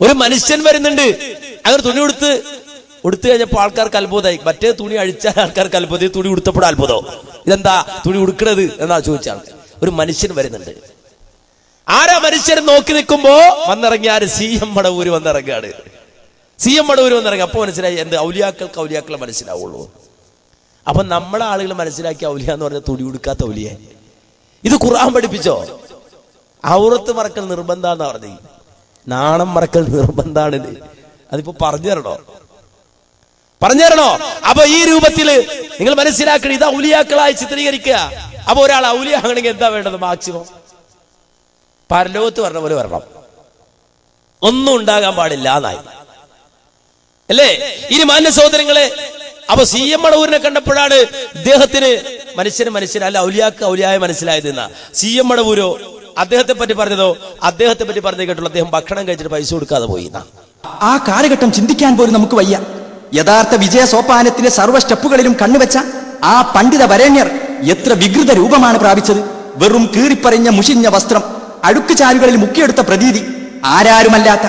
ഒരു മനുഷ്യൻ വരുന്നുണ്ട്, അങ്ങനെ തുണി ഉടുത്തു കഴിഞ്ഞപ്പോൾ ആൾക്കാർക്ക് അത്ഭുതമായി. മറ്റേ തുണി അഴിച്ചാൽ ആൾക്കാർക്ക് അത്ഭുതം, തുണി ഉടുത്തപ്പോൾ അത്ഭുതം. ഇതെന്താ തുണി ഉടുക്കണത് എന്നാ ചോദിച്ചാൽ. ഒരു മനുഷ്യൻ വരുന്നുണ്ട്. ആരാ മനുഷ്യൻ നോക്കി നിൽക്കുമ്പോ വന്നിറങ്ങി ആര്? CM മടവൂര് വന്നിറങ്ങാണ്. CM മടവൂര് വന്നിറങ്ങി. അപ്പൊ മനസ്സിലായി എന്ത്? ഔലിയാക്കളെ മനസ്സിലാവുള്ളൂ. അപ്പൊ നമ്മളെ ആളുകൾ മനസ്സിലാക്കിയ ഔലിയ എന്ന് പറഞ്ഞാൽ തുണി ഉടുക്കാത്ത ഔലിയ. ഇത് ഖുർആൻ പഠിപ്പിച്ചോ? ഔറത്ത് മറക്കൽ നിർബന്ധാന്നാ പറഞ്ഞത്. നാണം മറക്കൽ നിർബന്ധാണിത്. അതിപ്പോ പറഞ്ഞു തരണോ? അപ്പൊ ഈ രൂപത്തില് നിങ്ങൾ മനസ്സിലാക്കണം, ഇത് ഔലിയാക്കളായി ചിത്രീകരിക്കുക. അപ്പൊ ഒരാൾ ഔലിയ ആകണമെങ്കിൽ എന്താ വേണ്ടത്? മാക്സിമം പരലോകത്ത് പറഞ്ഞ പോലെ വരണം, ഒന്നും ഉണ്ടാകാൻ പാടില്ല എന്നായി അല്ലേ? ഇനി മാന്യ സഹോദരങ്ങളെ, അപ്പൊ CM മടവൂരിനെ കണ്ടപ്പോഴാണ് ഇദ്ദേഹത്തിന് മനുഷ്യന് ഔലിയായ മനസ്സിലായത് എന്നാ. CM മടവൂരോ അദ്ദേഹത്തെ പറ്റി പറഞ്ഞതോ? അദ്ദേഹത്തെ പറ്റി പറഞ്ഞു കേട്ടുള്ളൂ, അദ്ദേഹം ഭക്ഷണം കഴിച്ചിട്ട് പൈസ കൊടുക്കാതെ പോയി. ആ കാലഘട്ടം ചിന്തിക്കാൻ പോലും നമുക്ക് വയ്യ. യഥാർത്ഥ വിജയ സോപാനത്തിന്റെ സർവ്വ സ്റ്റെപ്പുകളിലും കണ്ണുവെച്ച ആ പണ്ഡിത വരേണ്യർ എത്ര വികൃത രൂപമാണ് പ്രാപിച്ചത്. വെറും കീറിപ്പറിഞ്ഞ മുഷിഞ്ഞ വസ്ത്രം, അഴുക്കുചാലുകളിൽ മുക്കിയെടുത്ത പ്രതീതി, ആരാരുമല്ലാത്ത,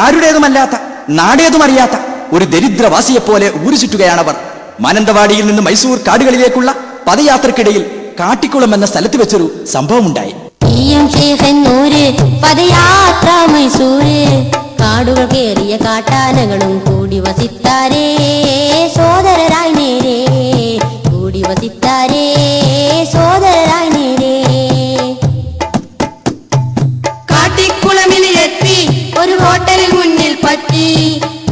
ആരുടേതുമല്ലാത്ത, നാടേതുമറിയാത്ത ഒരു ദരിദ്രവാസിയെപ്പോലെ ഊരുചുറ്റുകയാണവർ. മാനന്തവാടിയിൽ നിന്ന് മൈസൂർ കാടുകളിലേക്കുള്ള പദയാത്രക്കിടയിൽ കാട്ടിക്കുളം എന്ന സ്ഥലത്ത് വെച്ചൊരു സംഭവമുണ്ടായി. പദയാത്ര മൈസൂര്, കാടുകൾ കേറിയ കാട്ടാനകളും കൂടി വസിത്താരേ സോദരരായി നേരേ, കൂടി വസിത്താരേ സോദരരായി നേരേ. കാട്ടിക്കുളമിലെത്തി ഒരു ഹോട്ടലിൽ മുന്നിൽ പറ്റി,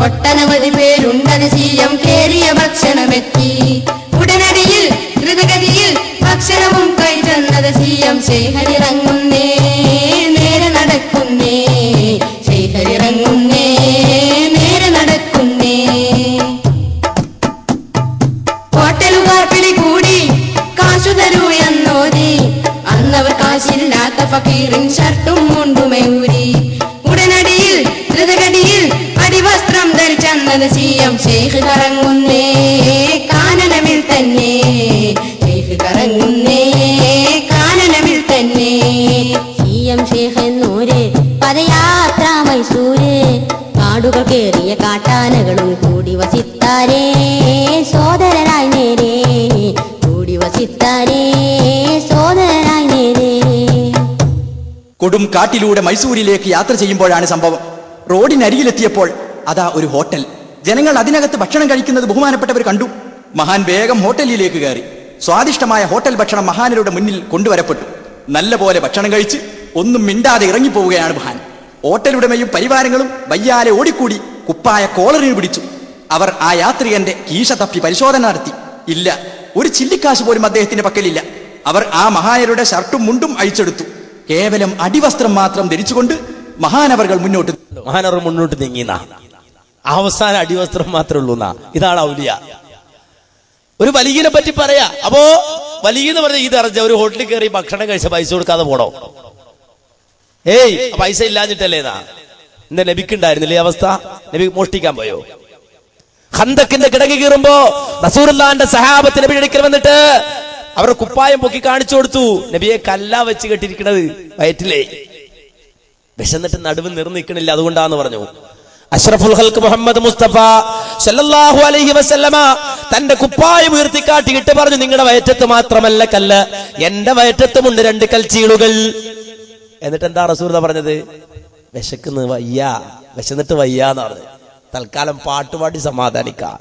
ഒട്ടനവധി പേരുണ്ടത് CM കേറിയ ഭക്ഷണമെത്തി. ഉടനടിയിൽ ദ്രുതഗതിയിൽ ഭക്ഷണവും കഴിച്ചെന്നത് CM ശേഖരിറങ്ങുന്നേ, നേരെ നടക്കുന്നേ, ശേഖരിറങ്ങുന്നേ, നേരെ നടക്കുന്നേ. ഹോട്ടലുകാർ പിടികൂടി കാശു തരൂ എന്നോതി, അന്നവർ കാശില്ലാത്ത ഫക്കീറിൻ ഷർട്ടും മുണ്ടുമയൂരി. ഉടനടിയിൽ ദ്രുതഗതിയിൽ അടിവസ്ത്രം ധരിച്ചെന്നത് CM ശേഖ് കറങ്ങുന്നേ, കാനനമിൽ തന്നെ, ശേഖ് കറങ്ങുന്നേ, കാനനമിൽ തന്നെ. CM ശേഖ് എന്നൂര് പദയാത്ര മൈസൂര്, കാടുകൾ കേറിയ കാട്ടാനകളും കൂടി വസിത്താരേ സോദരരായി നേരേ, കൂടി വസിത്താരേ സോദരരായി നേരേ. കൊടും കാട്ടിലൂടെ മൈസൂരിലേക്ക് യാത്ര ചെയ്യുമ്പോഴാണ് സംഭവം. റോഡിനരികിലെത്തിയപ്പോൾ അതാ ഒരു ഹോട്ടൽ. ജനങ്ങൾ അതിനകത്ത് ഭക്ഷണം കഴിക്കുന്നത് ബഹുമാനപ്പെട്ടവർ കണ്ടു. മഹാൻ വേഗം ഹോട്ടലിലേക്ക് കയറി. സ്വാദിഷ്ടമായ ഹോട്ടൽ ഭക്ഷണം മഹാനരുടെ മുന്നിൽ കൊണ്ടുവരപ്പെട്ടു. നല്ല പോലെ ഭക്ഷണം കഴിച്ച് ഒന്നും മിണ്ടാതെ ഇറങ്ങിപ്പോവുകയാണ് മഹാൻ. ഹോട്ടലുടമയും പരിവാരങ്ങളും വയ്യാലെ ഓടിക്കൂടി കുപ്പായ കോളറിന് പിടിച്ചു. അവർ ആ യാത്രികന്റെ കീശ തപ്പി പരിശോധന നടത്തി. ഇല്ല, ഒരു ചില്ലിക്കാശ് പോലും അദ്ദേഹത്തിന്റെ പക്കലില്ല. അവർ ആ മഹാനരുടെ ഷർട്ടും മുണ്ടും അഴിച്ചെടുത്തു. കേവലം അടിവസ്ത്രം മാത്രം ധരിച്ചുകൊണ്ട് മഹാനവറുകൾ മുന്നോട്ട് നീങ്ങിന. അവസാന അടിവസ്ത്രം മാത്രമേ ഉള്ളൂ. ഇതാണ് ഔലിയ. ഒരു വലിയനെ പറ്റി പറയാ. അപ്പോ വലിയെന്ന് പറഞ്ഞ ഇത് അറിഞ്ഞ ഒരു ഹോട്ടലിൽ കയറി ഭക്ഷണം കഴിച്ച പൈസ കൊടുക്കാതെ പോണോ? പൈസ ഇല്ലാഞ്ഞിട്ടല്ലേന്നാ. എന്താ നബിക്കുണ്ടായിരുന്നില്ലേ അവസ്ഥ? നബി മോഷ്ടിക്കാൻ പോയോ? ഖന്തക്കിന്റെ കിടങ്ങി കീറുമ്പോ റസൂലുള്ളാഹിന്റെ സഹാബത്ത് നബി അടുക്കൽ വന്നിട്ട് അവർ കുപ്പായം പൊക്കി കാണിച്ചു കൊടുത്തു. നബിയെ കല്ല വെച്ച് കെട്ടിരിക്കണത് വയറ്റിലേ, വിശന്നിട്ട് നടുവ് നിർന്നിക്കണില്ല, അതുകൊണ്ടാന്ന് പറഞ്ഞു. അഷ്റഫുൽ ഖൽഖ് മുഹമ്മദ് മുസ്തഫ സല്ലല്ലാഹു അലൈഹി വസല്ലമ തന്റെ കുപ്പായം ഉയർത്തിക്കാട്ടിയിട്ട് പറഞ്ഞു, നിങ്ങളുടെ വയറ്റത്ത് മാത്രമല്ല കല്ല്, എന്റെ വയറ്റത്തുമുണ്ട് 2 കൽച്ചീളുകൾ. എന്നിട്ട് എന്താ റസൂൽ പറഞ്ഞത്? വിശക്കുന്നു വയ്യ, വിശന്നിട്ട് വയ്യാന്ന് പറഞ്ഞു. തൽക്കാലം പാട്ടുപാടി സമാധാനിക്കാം.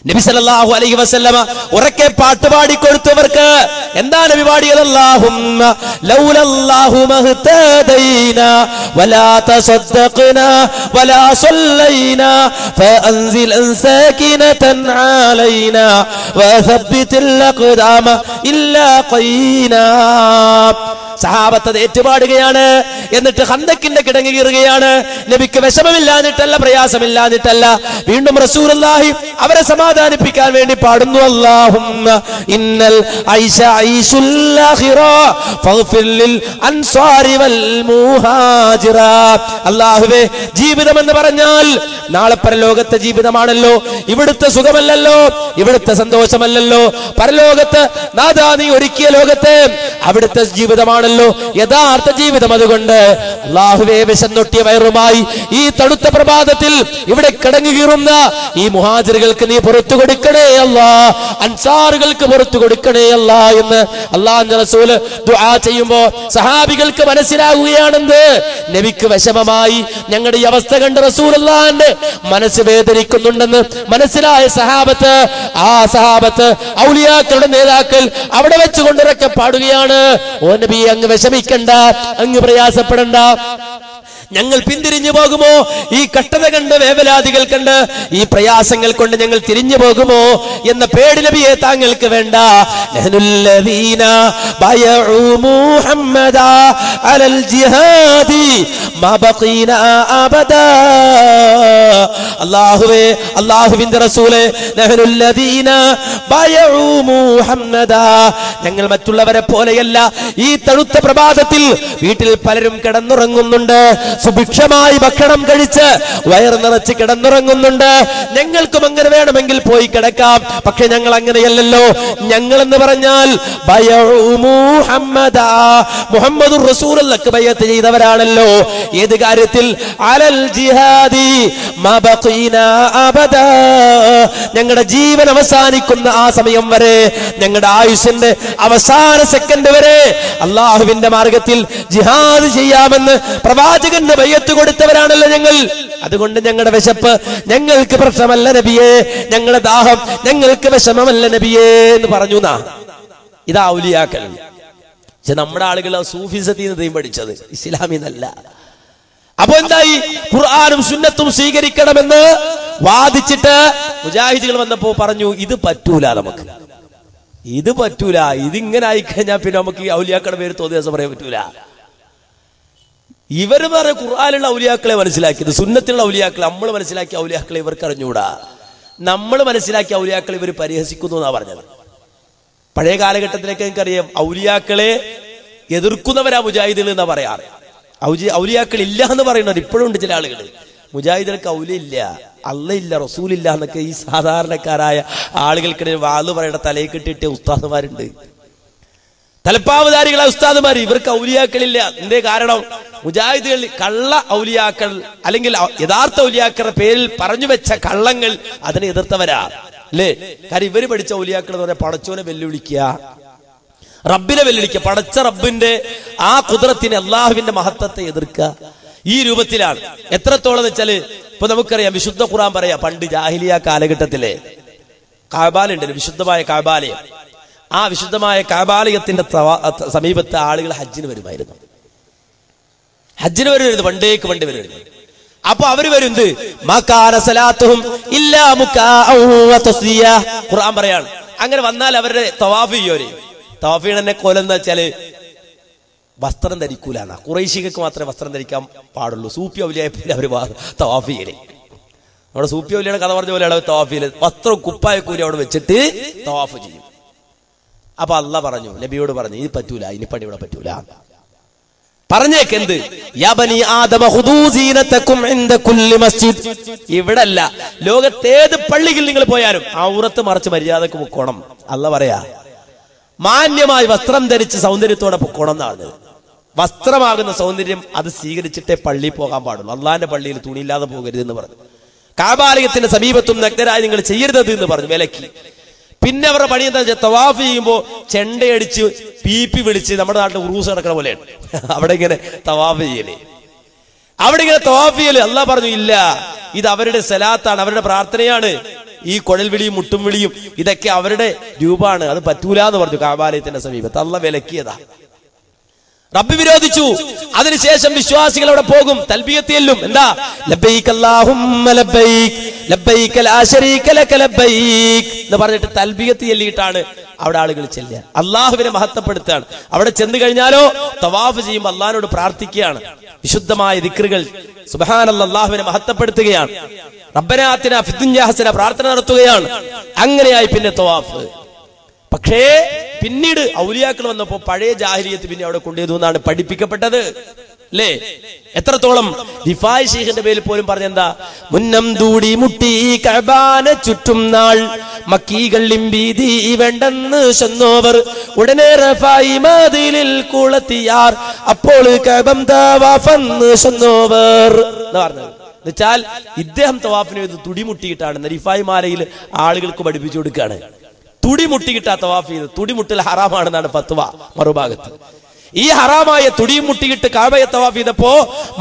നബി സല്ലല്ലാഹു അലൈഹി വസല്ലമ ഉറക്കെ പാട്ടുപാടി കൊടുത്തവർക്ക് എന്താ നബി പാടിയത്? അല്ലാഹുമ്മ ലൗലല്ലാഹു മഹ്തദൈനാ വലാ തസദ്ദഖ്നാ വലാ സല്ലൈനാ ഫഅൻസിൽ സാകിനതൻ അലൈനാ വസബ്ബിതിൽ അഖ്ദാമ ഇല്ലാ ഖൈനാ. സഹാബത്ത് ഏറ്റുപാടുകയാണ്. എന്നിട്ട് ഖന്തക്കിന്റെ കിടങ്ങി കീറുകയാണ്. നബിക്ക് വിഷമമില്ലാഞ്ഞിട്ടല്ല, പ്രയാസമില്ലാഞ്ഞിട്ടല്ല. വീണ്ടും റസൂലുള്ളാഹി അവരെ സമാധാനിപ്പിക്കാൻ വേണ്ടി പാടുന്നു, അല്ലാഹുമ്മ ഇന്നൽ ഐശ ഐശുൽ ആഖിറ ഫഗ്ഫിർ ലിൽ അൻസാരി വൽ മുഹാജിറ. അല്ലാഹുവേ, ജീവിതം എന്ന് പറഞ്ഞാൽ നാളെ പരലോകത്തെ ജീവിതമാണല്ലോ. ഇവിടുത്തെ സുഖമല്ലല്ലോ, ഇവിടുത്തെ സന്തോഷമല്ലല്ലോ. പരലോകത്ത് നാഥാ നീ ഒരുക്കിയ ലോകത്തെ അവിടുത്തെ ജീവിതമാണല്ലോ യഥാർത്ഥ ജീവിതം. അതുകൊണ്ട് അല്ലാഹുവേ, വിശന്നൊട്ടിയ വയറുമായി ഈ തണുത്ത പ്രഭാതത്തിൽ ഇവിടെ കിടങ്ങു കീറുന്ന ഈ മുഹാജിറുകൾക്ക് നീ പുറത്തു കൊടുക്കണേ അല്ലാ, അൻസാറുകൾക്ക് പുറത്തു കൊടുക്കണേ അല്ലാ എന്ന് അല്ലാഹുവിന്റെ റസൂല് ദുആ ചെയ്യുമ്പോ സഹാബികൾക്ക് മനസ്സിലാകുകയാണെന്ന്. നബിക്ക് വിഷമമായി, ഞങ്ങളുടെ ഈ അവസ്ഥ കണ്ട് റസൂലുള്ളാഹിന്റെ മനസ്സ് വേദനിക്കുന്നുണ്ടെന്ന് മനസ്സിലായ സഹാബത്ത്, ആ സഹാബത്ത് ഔലിയാക്കളുടെ നേതാക്കൾ അവിടെ വെച്ചുകൊണ്ട് ഉറക്കെ പാടുകയാണ്, ഓ നബി, അങ്ങ് വിഷമിക്കണ്ട, അങ്ങ് പ്രയാസപ്പെടണ്ട, ഞങ്ങൾ പിന്തിരിഞ്ഞു പോകുമോ? ഈ കഷ്ടത കണ്ട്, വേവലാദികൾ കണ്ട്, ഈ പ്രയാസങ്ങൾ കൊണ്ട് ഞങ്ങൾ തിരിഞ്ഞു പോകുമോ എന്ന പേടി നബിയെ താങ്കൾക്ക് വേണ്ട. ലഹനുല്ലദീന ബയഉ മുഹമ്മദാ അലൽ ജിഹാദി മാ ബഖീനാ അബദാ. അല്ലാഹുവേ, അല്ലാഹുവിന്റെ റസൂലേ, ലഹനുല്ലദീന ബയഉ മുഹമ്മദാ, ഞങ്ങൾ മറ്റുള്ളവരെ പോലെയല്ല. ഈ തണുത്ത പ്രഭാതത്തിൽ വീട്ടിൽ പലരും കിടന്നുറങ്ങുന്നുണ്ട്, സുഭിക്ഷമായി ഭക്ഷണം കഴിച്ച് വയർ നിറച്ച് കിടന്നുറങ്ങുന്നുണ്ട്. ഞങ്ങൾക്കും അങ്ങനെ വേണമെങ്കിൽ പോയി കിടക്കാം, പക്ഷെ ഞങ്ങൾ അങ്ങനെയല്ലല്ലോ. ഞങ്ങൾ എന്ന് പറഞ്ഞാൽ മുഹമ്മദുർ റസൂലുള്ളാഹിക്ക് ബൈഅത്ത് ചെയ്തവരാണല്ലോ. ഏത് കാര്യത്തിൽ? അലൽ ജിഹാദി മാ ബഖീനാ അബദാ, ഞങ്ങളുടെ ജീവൻ അവസാനിക്കുന്ന ആ സമയം വരെ, ഞങ്ങളുടെ ആയുസ്സിന്റെ അവസാന സെക്കൻഡ് വരെ അള്ളാഹുവിന്റെ മാർഗത്തിൽ ജിഹാദ് ചെയ്യാമെന്ന് പ്രവാചകന്റെ ബൈഅത്ത് കൊടുത്തവരാണല്ലോ ഞങ്ങൾ. അതുകൊണ്ട് ഞങ്ങളുടെ വിശപ്പ് ഞങ്ങൾക്ക് പ്രശ്നമല്ല നബിയേ, ഞങ്ങളുടെ ദാഹം ഞങ്ങൾക്ക് വിഷമമല്ല നബിയേ എന്ന് പറഞ്ഞു. ഇതാ ഔലിയാക്കൾ. പക്ഷെ നമ്മുടെ ആളുകൾ സൂഫിസത്തിൽ നിന്ന് പഠിച്ചത്, ഇസ്ലാമിന്നല്ല. അപ്പൊ എന്തായി? ഖുർആനും സുന്നത്തും സ്വീകരിക്കണമെന്ന് വാദിച്ചിട്ട് മുജാഹിദുകൾ വന്നപ്പോ പറഞ്ഞു, ഇത് പറ്റൂല, നമുക്ക് ഇത് പറ്റൂല, ഇതിങ്ങനെ ആയിക്കഴിഞ്ഞാൽ പിന്നെ നമുക്ക് ഈ ഔലിയാക്കളുടെ പേര് തോന്നിയ ദിവസം പറയാൻ പറ്റൂല. ഇവർ പറഞ്ഞ ഖുർആനിലുള്ള ഔലിയാക്കളെ മനസ്സിലാക്കിയത്, സുന്നത്തിലുള്ള ഔലിയാക്കളെ നമ്മൾ മനസ്സിലാക്കിയ ഔലിയാക്കളെ ഇവർക്ക് അറിഞ്ഞുകൂടാ. നമ്മൾ മനസ്സിലാക്കിയ ഔലിയാക്കളെ ഇവർ പരിഹസിക്കുന്നു എന്നാ പറഞ്ഞത്. പഴയ കാലഘട്ടത്തിലേക്ക് എനിക്കറിയാം, ഔലിയാക്കളെ എതിർക്കുന്നവരാ മുജാഹിദുകൾ എന്നാ പറയാറ്. ഔലിയാക്കൾ ഇല്ല എന്ന് പറയുന്നത് ഇപ്പോഴും ഉണ്ട് ചില ആളുകൾ. മുജാഹിദുകൾക്ക് ഔലിയ ഇല്ല, അല്ല ഇല്ല, റസൂലില്ല എന്നൊക്കെ ഈ സാധാരണക്കാരായ ആളുകൾക്കിടയിൽ വാള് പറയേണ്ട തലയിൽ കെട്ടിയിട്ട് ഉസ്താദുമാരുണ്ട്, തലപ്പാവധാരികളായ ഉസ്താദുമാർ. ഇവർക്ക് ഔലിയാക്കളില്ല. എന്തേ കാരണം? മുജാഹിദുകൾ കള്ള ഔലിയാക്കൾ അല്ലെങ്കിൽ യഥാർത്ഥ ഔലിയാക്കളുടെ പേരിൽ പറഞ്ഞു വെച്ച കള്ളങ്ങൾ അതിനെ എതിർത്തവരാ അല്ലേ? കാരണം ഇവര് പഠിച്ച ഔലിയാക്കൾ എന്ന് പറഞ്ഞാൽ പടച്ചോനെ വെല്ലുവിളിക്കുക, റബ്ബിനെ വെല്ലുവിളിക്കുക, പടച്ച റബ്ബിന്റെ ആ ഖുദ്റത്തിനെ, അള്ളാഹുവിന്റെ മഹത്വത്തെ എതിർക്കുക. ഈ രൂപത്തിലാണ്. എത്രത്തോളം വെച്ചാല് ഇപ്പൊ നമുക്കറിയാം, വിശുദ്ധ ഖുർആൻ പറയാ, പണ്ട് ജാഹിലിയ കാലഘട്ടത്തിലെ കഅബാലുണ്ടല്ലോ, വിശുദ്ധമായ കഅബാലയം. ആ വിശുദ്ധമായ കഅബാലയത്തിന്റെ സമീപത്ത് ആളുകൾ ഹജ്ജിന് വരുമായിരുന്നു. ഹജ്ജിന് വരുമായിരുന്നു, പണ്ടേക്ക് പണ്ട് വരുമായിരുന്നു. അപ്പൊ അവര് വരുന്നത് ഖുർആൻ പറയാണ്. അങ്ങനെ വന്നാൽ അവരുടെ തവാഫ് ചെയ്യോര്, തവാഫ് ചെയ്യണ കോലെന്ന് വെച്ചാല് വസ്ത്രം ധരിക്കൂല എന്നാ. ഖുറൈശികൾക്ക് മാത്രമേ വസ്ത്രം ധരിക്കാൻ പാടുള്ളൂ. സൂഫി ഔലിയായപ്പോൾ അവര് തവാഫ് ചെയ്യല്. നമ്മുടെ സൂഫി ഔലിയുടെ കഥ പറഞ്ഞ പോലെയാണ് തവാഫ് ചെയ്യല്. വസ്ത്രവും കുപ്പായക്കൂലി അവിടെ വെച്ചിട്ട് തവാഫ് ചെയ്യും. അപ്പൊ അള്ളാഹ് പറഞ്ഞു, നബിയോട് പറഞ്ഞു, ഇത് പറ്റൂല, ഇനി പണി ഇവിടെ പറ്റൂല. പറഞ്ഞേക്കെന്ത്? ഇവിടല്ല, ലോകത്തേത് പള്ളിയിൽ നിങ്ങൾ പോയാലും ഔറത്ത് മറച്ച് മര്യാദക്ക് പൊക്കോണം. അള്ളാഹ് പറയാ, മാന്യമായി വസ്ത്രം ധരിച്ച് സൗന്ദര്യത്തോടെ പൊക്കോണം എന്നാണ്. വസ്ത്രമാകുന്ന സൗന്ദര്യം അത് സ്വീകരിച്ചിട്ടേ പള്ളി പോകാൻ പാടുള്ളൂ. അള്ളാന്റെ പള്ളിയിൽ തുണിയില്ലാതെ പോകരുതെന്ന് പറഞ്ഞു. കഅബാലയത്തിന്റെ സമീപത്തും നഗ്നരായി നിങ്ങൾ ചെയ്യരുത് എന്ന് പറഞ്ഞു, വിലക്കി. പിന്നെ അവരുടെ പണി എന്താ വെച്ചാൽ, തവാഫ് ചെയ്യുമ്പോ ചെണ്ടയടിച്ച് പീപ്പി വിളിച്ച്, നമ്മുടെ നാട്ടിൽ ഉറൂസ് നടക്കുന്ന പോലെയാണ് അവിടെ ഇങ്ങനെ തവാഫ് ചെയ്യല്. അവിടെ ഇങ്ങനെ തവാഫ് ചെയ്യല്. അള്ളാഹ് പറഞ്ഞു, ഇല്ല, ഇത് അവരുടെ സലാത്താണ്, അവരുടെ പ്രാർത്ഥനയാണ്. ഈ കുഴൽ വിളിയും മുട്ടും വിളിയും ഇതൊക്കെ അവരുടെ രൂപമാണ്, അത് പറ്റൂല എന്ന് പറഞ്ഞു. കഅബാലയത്തിന്റെ സമീപത്ത് അള്ളാഹ് വിലക്കിയതാ. റബ്ബ് വിരോധിച്ചു. അതിനുശേഷം വിശ്വാസികൾ അവിടെ പോകും, തൽബിയത്ത് ചെല്ലും. എന്താ? ലബ്ബൈക അല്ലാഹുമ്മ ലബ്ബൈക ലബ്ബൈക ലാ ശരീക ലക ലബ്ബൈക എന്ന് പറഞ്ഞിട്ട് തൽബിയത്ത് ചെല്ലിയിട്ടാണ് അവിടെ ആളുകൾ ചെല്ലുക. അള്ളാഹുവിനെ മഹത്വപ്പെടുത്തുകയാണ്. അവിടെ ചെന്ന് കഴിഞ്ഞാലോ തവാഫ് ചെയ്യുമ്പോൾ അള്ളാഹിനോട് പ്രാർത്ഥിക്കുകയാണ്. വിശുദ്ധമായ ദിക്റുകൾ, സുബ്ഹാനല്ലാഹ്, അള്ളാഹുവിനെ മഹത്വപ്പെടുത്തുകയാണ്. റബ്ബനാ ആതിനാ ഫിദ്ദുനിയാ ഹസന പ്രാർത്ഥന നടത്തുകയാണ്. അങ്ങനെയായി പിന്നെ തവാഫ്. പക്ഷേ പിന്നീട് ഔലിയാക്കൾ വന്നപ്പോ പഴയ ജാഹിലിയത്ത് പിന്നെ അവിടെ കൊണ്ടുവന്നു എന്നാണ് പഠിപ്പിക്കപ്പെട്ടത്. അല്ലേ? എത്രത്തോളം റിഫായി ശൈഖിന്റെ പേരിൽ പോലും പറഞ്ഞെന്താ, മുന്നം തൂടി മുട്ടി കഅബാനെ ചുറ്റും നാൾ മക്കീകൾ ലിംബീതി വേണ്ടെന്ന് ചെന്നോവർ ഉടനെ റിഫായി മദീനിൽ കുളത്തിയാർ അപ്പോൾ കഅബം തവാഫന്ന് ചെന്നോവർ എന്ന് പറഞ്ഞത്. എന്നുവെച്ചാൽ ഇദ്ദേഹം തവാഫിന് ചെയ്ത് തുടിമുട്ടിയിട്ടാണ് റിഫായി മാലയിൽ ആളുകൾക്ക് പഠിപ്പിച്ചു കൊടുക്കുകയാണ്. തുടിമുട്ടിയിട്ടാ തവാഫ് ചെയ്ത്. തുടിമുട്ടൽ ഹറാമാണെന്നാണ് ഫത്വ മറുഭാഗത്ത്. ഈ ഹറാമായ തുടിയും മുട്ടിയിട്ട് കഅബയെ തവാഫ് ചെയ്തപ്പോ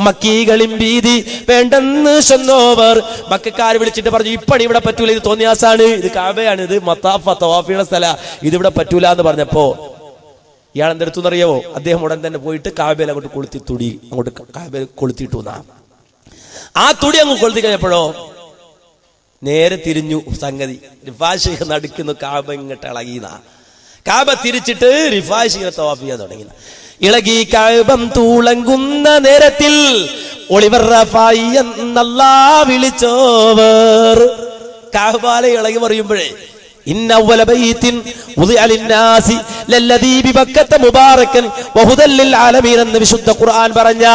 മക്കീകളും ഭീതി വേണ്ടെന്ന് ചെന്നോവർ മക്കാർ വിളിച്ചിട്ട് പറഞ്ഞു, ഇപ്പണി ഇവിടെ പറ്റൂല, ഇത് തോന്നിയാസാണ്, ഇത് കഅബയാണ്, ഇത് മത്താഫ തവാഫിയുടെ സ്ഥല, ഇതിവിടെ പറ്റൂല എന്ന് പറഞ്ഞപ്പോ ഇയാൾ എന്തെടുത്തുന്നറിയാവോ? അദ്ദേഹം ഉടൻ തന്നെ പോയിട്ട് കഅബയിൽ അങ്ങോട്ട് കൊളുത്തി, തുടി അങ്ങോട്ട് കഅബയിൽ കൊളുത്തിയിട്ടു. ആ തുടി അങ്ങ് കൊളുത്തി കഴിഞ്ഞപ്പോഴോ നേരെ തിരിഞ്ഞു സംഗതി. റിഫായി ശൈഖ് നടുക്കുന്നു, കഅബ ഇങ്ങോട്ട് ഇളകിന. കഅബ തിരിച്ചിട്ട് റിഫായി ശൈഖിനെ തവാഫ് ചെയ്യാൻ തുടങ്ങി. ഇളകി കഅബം തൂളങ്ങുന്ന നേരത്തിൽ ഒളിവർ റിഫായി എന്നല്ലാഹ് വിളിച്ചോവർ. കഅബാലെ ഇളകി പറയുമ്പോഴേ ഇന്ന അവ്വല ബൈത്തിൻ വുദിഅ ലിന്നാസി ലല്ലദീ ബിബക്കത മുബാറകൻ വഹുദൽ ലിൽ ആലമീൻ എന്ന് വിശുദ്ധ ഖുർആൻ പറഞ്ഞ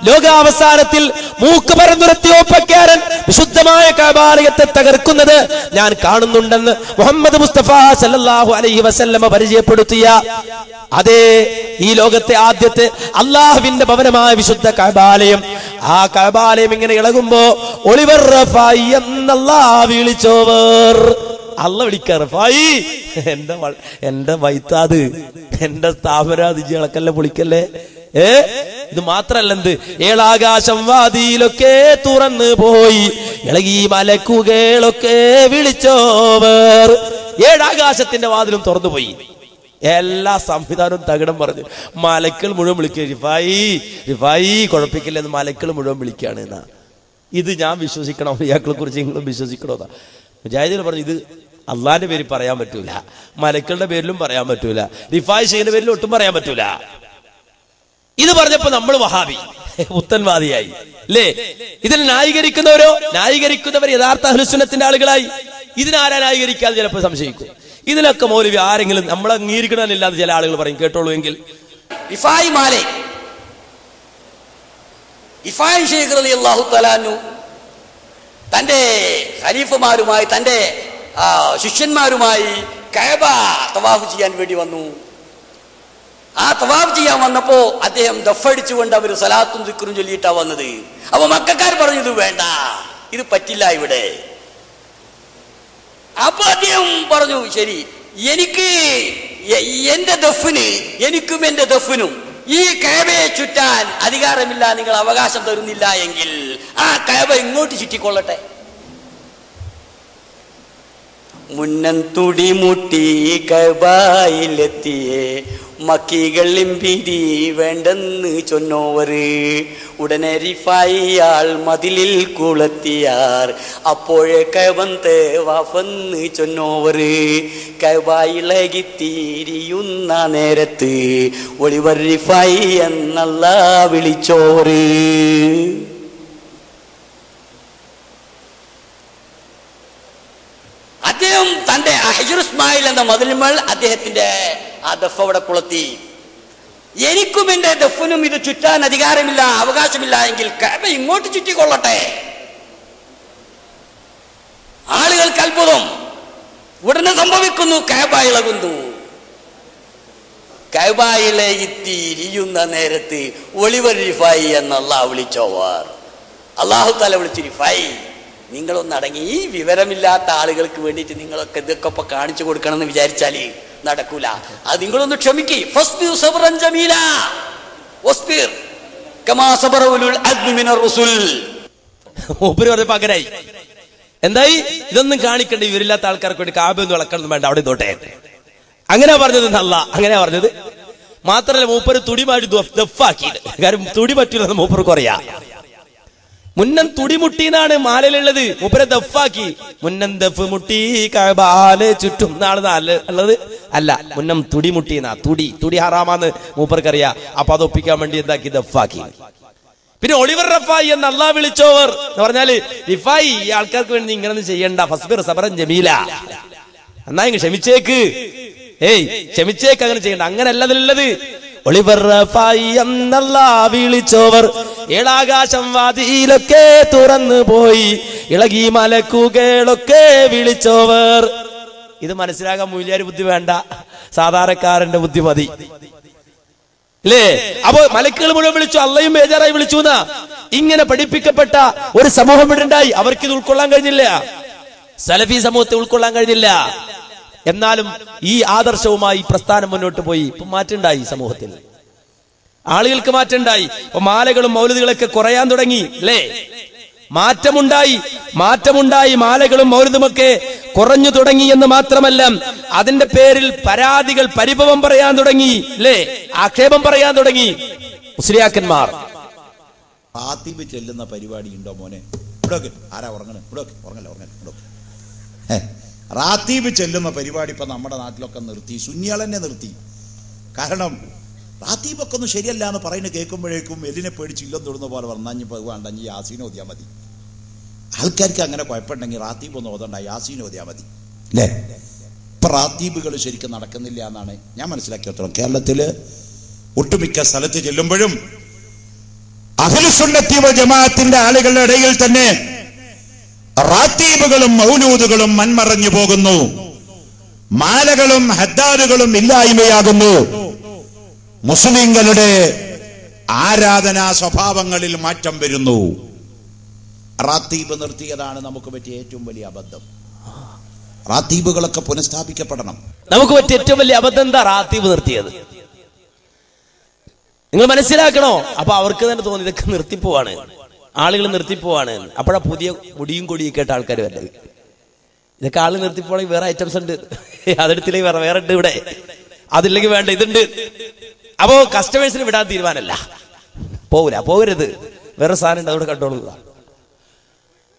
ലോകാവസാനത്തിൽ മൂക്ക് പറന്നുരത്തിയ ഒപ്പക്കാരൻ വിശുദ്ധമായ കഅബാലയത്തെ തകർക്കുന്നത് ഞാൻ കാണുന്നുണ്ടെന്ന് മുഹമ്മദ് മുസ്തഫ സല്ലല്ലാഹു അലൈഹി വസല്ലമ പരിചയപ്പെടുത്തിയ അതേ ഈ ലോകത്തെ ആദ്യത്തെ അള്ളാഹുവിന്റെ ഭവനമായ വിശുദ്ധ കഅബാലയം, ആ കഅബാലയം ഇങ്ങനെ ഇളകുമ്പോ ഒളിവർ റിഫായി എന്നല്ലാഹ് വിളിച്ചോവർ. അല്ല വിളിക്കാ, റിഫായി എന്റെ വൈത്താത്, എന്റെ സ്ഥാപനാത്, ഇളക്കല്ലേ പൊളിക്കല്ലേ. ഇത് മാത്രല്ല, എന്ത് ഏഴാകാശം വാതിയിലൊക്കെ തുറന്നു പോയി ഇളകി മലക്കുകളൊക്കെ വിളിച്ചോവർ. ഏഴാകാശത്തിന്റെ വാതിലും തുറന്നു പോയി, എല്ലാ സംവിധാനവും തകിടം പറഞ്ഞു. മലക്കൾ മുഴുവൻ വിളിക്കുക, റിഫായി റിഫായി കുഴപ്പിക്കില്ലെന്ന് മലക്കൾ മുഴുവൻ വിളിക്കുകയാണ് എന്നാ. ഇത് ഞാൻ വിശ്വസിക്കണോ? ഇയാളെ കുറിച്ച് നിങ്ങളും വിശ്വസിക്കണോ? മുജാഹിദീൻ പറഞ്ഞു, ഇത് അള്ളാന്റെ പേരിൽ പറയാൻ പറ്റൂല, മലക്കളുടെ പേരിലും പറയാൻ പറ്റൂല, റിഫായി ശൈഖിന്റെ പേരിലും ഒട്ടും പറയാൻ പറ്റൂല. ഇത് പറഞ്ഞപ്പോ നമ്മൾ വഹാബി പുത്തൻവാദിയായി അല്ലേ? ഇതിനെ ന്യായീകരിക്കുന്നവർ യഥാർത്ഥ അഹ്ലുസുന്നത്തിന്റെ ആളുകളായി. ഇതിനാരാ ന്യായീകരിക്കാതെ ചിലപ്പോൾ സംശയിക്കും. ഇതിലൊക്കെ മൗലവി ആരെങ്കിലും നമ്മൾ അംഗീകരിക്കണമെന്നില്ലാന്ന് ചില ആളുകൾ പറയും, കേട്ടോളൂ എങ്കിൽ. റിഫായി മാലെ റിഫായി ശൈഖ് റളിയല്ലാഹു തആല അൻഹു തന്റെ ഖലീഫമാരുമായി തന്റെ ശിഷ്യന്മാരുമായി കഅബ തവാഫ് ചെയ്യാൻ വേണ്ടി വന്നു. ആ തവാഫ് ചെയ്യാൻ വന്നപ്പോ അദ്ദേഹം ദഫടിച്ചുകൊണ്ട് അവർ സലാത്തും ദിക്റും ചൊല്ലിയിട്ടാ വന്നത്. അപ്പൊ മക്കക്കാർ പറഞ്ഞു, ഇത് വേണ്ട, ഇത് പറ്റില്ല ഇവിടെ. അപ്പൊ അദ്ദേഹം പറഞ്ഞു, ശരി, എനിക്ക് എന്റെ ദഫിന്, എനിക്കും എന്റെ ദഫിനും ഈ കഅബയെ ചുറ്റാൻ അധികാരമില്ല, നിങ്ങൾ അവകാശം തരുന്നില്ല എങ്കിൽ ആ കഅബ ഇങ്ങോട്ട് ചുറ്റിക്കൊള്ളട്ടെ. മുന്നം തുടി മുട്ടി കഅബയിലെത്തിയേ മക്കികളും ഭീതി വേണ്ടെന്ന് ചൊന്നോവര് ഉടനെ റിഫായിയാൾ മതിലിൽ കുളത്തിയാർ അപ്പോഴേ കഅബൻ തവാഫെന്ന് ചൊന്നോവര് കഅബയിളകിത്തിരിയുന്ന നേരത്ത് ഒളിവർ റിഫായി എന്നല്ലാഹ് വിളിച്ചോവര്. അദ്ദേഹം തന്റെ ഹിജ്ർ ഇസ്മായിൽ എന്ന മതിലുമേൽ അദ്ദേഹത്തിന്റെ ആ ദഫ് അവിടെ കുളത്തി. എനിക്കും എന്റെ ദഫിനും ഇത് ചുറ്റാൻ അധികാരമില്ല, അവകാശമില്ല എങ്കിൽ കഅബ ഇങ്ങോട്ട് ചുറ്റിക്കൊള്ളട്ടെ. ആളുകൾക്ക് അത്ഭുതം. ഉടനെ സംഭവിക്കുന്നു, കഅബ ഇളകുന്നു. കഅബയിലെത്തിയിരിയുന്ന നേരത്ത് ഒളിവർ റിഫായി എന്ന് അല്ലാഹ് വിളിച്ചോവാർ. അല്ലാഹു തആല വിളിച്ചു, റിഫായി നിങ്ങളൊന്ന് അടങ്ങി. ഈ വിവരമില്ലാത്ത ആളുകൾക്ക് വേണ്ടിയിട്ട് നിങ്ങളൊക്കെ ഇതൊക്കെ ഇപ്പൊ കാണിച്ചു കൊടുക്കണം എന്ന് വിചാരിച്ചാല് നടക്കൂല. അത് നിങ്ങളൊന്ന് ക്ഷമിക്ക്. പകരായി എന്തായി? ഇതൊന്നും കാണിക്കണ്ട, ഇവരില്ലാത്ത ആൾക്കാർക്ക് വേണ്ടി കഅബ ഒന്നും ഇളക്കണം വേണ്ട, അവിടെ തോട്ടെ. അങ്ങനെ പറഞ്ഞത് അല്ല, അങ്ങനെ പറഞ്ഞത് മാത്രല്ല, മൂപ്പര് തുടിമാടി ദഫാക്കി. കാര്യം തുടി പറ്റൂലെന്ന് മൂപ്പർക്ക് അറിയാം. മുന്നം തുടിമുട്ടിന്നാണ് മാലയിലുള്ളത്, മൂപ്പരെ ദഫാക്കി. മുന്നം ദഫ് മുട്ടി കഅബാലെ ചുറ്റും നാളെ ഉള്ളത് അല്ല, മുന്നം തുടിമുട്ടിന്നാ. തുടി ഹറാമാന്ന് മൂപ്പർക്കറിയാം. അപ്പൊ അത് ഒപ്പിക്കാൻ വേണ്ടി എന്താക്കി? ദഫാക്കി. പിന്നെ ഒളിവർ റിഫായി എന്ന് അല്ലാഹ് വിളിച്ചോവർ എന്ന് പറഞ്ഞാല്, റിഫായി ഈ ആൾക്കാർക്ക് വേണ്ടി ഇങ്ങനൊന്നും ചെയ്യണ്ട, ഫസ്ബിർ സബറൻ ജമീല, എന്നാ ഇങ്ങ് ക്ഷമിച്ചേക്ക്, ക്ഷമിച്ചേക്ക്, അങ്ങനെ ചെയ്യണ്ട. അങ്ങനെ അല്ലതിലുള്ളത്. ഒളിവർ റഫായി എന്നല്ലാ വിളിച്ചോവർ ഏഴാകാശം വാതിലൊക്കെ തുറന്നു പോയി ഇളകി മലക്കുകളൊക്കെ വിളിച്ചോവർ. ഇത് മനസ്സിലാക്കാൻ മൂല്യാര് ബുദ്ധി വേണ്ട, സാധാരണക്കാരന്റെ ബുദ്ധി മതി അല്ലേ? അപ്പോ മലക്കുകൾ മുഴുവൻ വിളിച്ചു, അള്ളയും ബേജാറായി വിളിച്ചു എന്നാ. ഇങ്ങനെ പഠിപ്പിക്കപ്പെട്ട ഒരു സമൂഹം ഇവിടെ ഉണ്ടായി. അവർക്ക് ഇത് ഉൾക്കൊള്ളാൻ കഴിഞ്ഞില്ല, സലഫി സമൂഹത്തെ ഉൾക്കൊള്ളാൻ കഴിഞ്ഞില്ല. എന്നാലും ഈ ആദർശവുമായി പ്രസ്ഥാനം മുന്നോട്ട് പോയി. ഇപ്പൊ മാറ്റമുണ്ടായി, സമൂഹത്തിൽ ആളുകൾക്ക് മാറ്റമുണ്ടായി. ഇപ്പൊ മാലകളും മൗലിദുകളൊക്കെ കുറയാൻ തുടങ്ങി അല്ലേ? മാറ്റമുണ്ടായി. മാലകളും മൗലിദുമൊക്കെ കുറഞ്ഞു തുടങ്ങി എന്ന് മാത്രമല്ല, അതിന്റെ പേരിൽ പരാതികൾ, പരിഭവം പറയാൻ തുടങ്ങി അല്ലേ? ആക്ഷേപം പറയാൻ തുടങ്ങി മുസ്ലിയാക്കന്മാർ. റാത്തീബ് ചെല്ലുന്ന പരിപാടി ഉണ്ടോ മോനെ? ഇവിടെ ആരാ ഉറങ്ങണേ? ഇവിടെ റാത്തീബ് ചെല്ലുന്ന പരിപാടി ഇപ്പൊ നമ്മുടെ നാട്ടിലൊക്കെ നിർത്തി, സുന്നികളെന്നെ നിർത്തി. കാരണം റാത്തീബൊക്കെ ഒന്നും ശരിയല്ല എന്ന് പറയുന്നത് കേൾക്കുമ്പോഴേക്കും എല്ലിനെ പേടിച്ച് ഇല്ലെന്ന് തൊടുന്ന പോലെ വന്നാഞ്ഞ് വേണ്ട, ഈ യാസീൻ ഓതിയാൽ മതി. ആൾക്കാർക്ക് അങ്ങനെ കുഴപ്പമുണ്ടെങ്കിൽ റാത്തീബ് ഒന്നും ഓതണ്ട, യാസീൻ ഓതിയാൽ മതി അല്ലേ? ഇപ്പൊ റാത്തീബുകൾ ശരിക്കും നടക്കുന്നില്ല എന്നാണ് ഞാൻ മനസ്സിലാക്കിയത്തോളം. കേരളത്തില് ഒട്ടുമിക്ക സ്ഥലത്ത് ചെല്ലുമ്പോഴും അഹ്ലുസുന്നത്തി വൽ ജമാഅത്തിന്റെ ആളുകളുടെ ഇടയിൽ തന്നെ റാത്തീബുകളും മൗലൂദുകളും മൺമറഞ്ഞു പോകുന്നു, മാലകളും ഹദ്ദാദുകളും ഇല്ലായ്മയാകുന്നു. മുസ്ലിങ്ങളുടെ ആരാധനാ സ്വഭാവങ്ങളിൽ മാറ്റം വരുന്നു. റാത്തീബ് നിർത്തിയതാണ് നമുക്ക് പറ്റിയ ഏറ്റവും വലിയ അബദ്ധം. റാത്തീബുകളൊക്കെ പുനഃസ്ഥാപിക്കപ്പെടണം. നമുക്ക് പറ്റിയ ഏറ്റവും വലിയ അബദ്ധം എന്താ? റാത്തീബ് നിർത്തിയത്. നിങ്ങൾ മനസ്സിലാക്കണോ? അപ്പൊ അവർക്ക് തന്നെ തോന്നി ഇതൊക്കെ നിർത്തിപ്പോവാണ്, ആളുകൾ നിർത്തിപ്പോവാണ്. അപ്പോഴാ പുതിയ മുടിയും കൊടിയും കേട്ട ആൾക്കാർ വരേണ്ടത്. ഇതൊക്കെ ആള് നിർത്തിപ്പോണെങ്കിൽ വേറെ ഐറ്റംസ് ഉണ്ട്, അതെടുത്തില്ലെങ്കിൽ വേറെ ഉണ്ട്, ഇവിടെ അതില്ലെങ്കിൽ വേണ്ട ഇതുണ്ട്. അപ്പോ കസ്റ്റമേഴ്സിന് വിടാൻ തീരുമാനമല്ല, പോകരുത്, വേറെ സാധനം ഉണ്ട്, അവിടെ കണ്ടോളുക.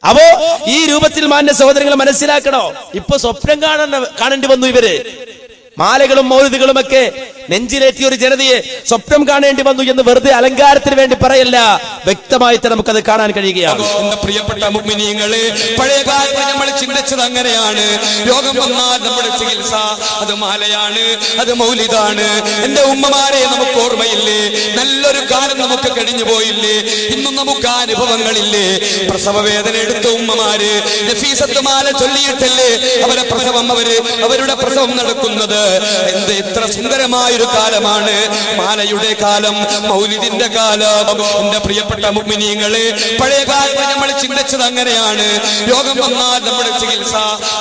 അപ്പോ ഈ രൂപത്തിൽ മാന്യ സഹോദരങ്ങൾ മനസ്സിലാക്കണോ? ഇപ്പൊ സ്വപ്നം കാണേണ്ടി വന്നു ഇവര്. മാലകളും മൗലിദുകളും ഒക്കെ നെഞ്ചിലേറ്റിയ ഒരു ജനതയെ സ്വപ്നം കാണേണ്ടി വന്നു എന്ന് വെറുതെ അലങ്കാരത്തിന് വേണ്ടി പറയല്ല, വ്യക്തമായിട്ട് നമുക്കത് കാണാൻ കഴിയുകയാണ്. എന്റെ പ്രിയപ്പെട്ട മുഅ്മിനീങ്ങളെ, പഴയ കാലത്ത് നമ്മൾ ചിന്തിച്ചത് അങ്ങനെയാണ്. രോഗം വന്നാൽ നമ്മുടെ ചികിത്സ അത് മാലയാണ്, അത് മൗലിദാണ്. എന്റെ ഉമ്മമാരെ നമുക്ക് ഓർമ്മയില്ലേ? നല്ലൊരു കാലം നമുക്ക് കഴിഞ്ഞു പോയില്ലേ? ഇന്നും നമുക്ക് അനുഭവങ്ങളില്ലേ? പ്രസവ വേദന എടുത്ത ഉമ്മമാര് നഫീസത്ത് മാല ചൊല്ലിയിട്ടല്ലേ അവരുടെ പ്രസവം നടക്കുന്നത്. എന്ത് ഇത്ര സുന്ദരമായൊരു കാലമാണ് മാലയുടെ കാലം, മൗലിദിന്റെ കാലം. എന്റെ പ്രിയപ്പെട്ട മുഅ്മിനീങ്ങളെ, പഴയ കാലത്ത് നമ്മൾ ചിന്തിച്ചത് അങ്ങനെയാണ്. രോഗം വന്നാൽ നമ്മുടെ ചികിത്സ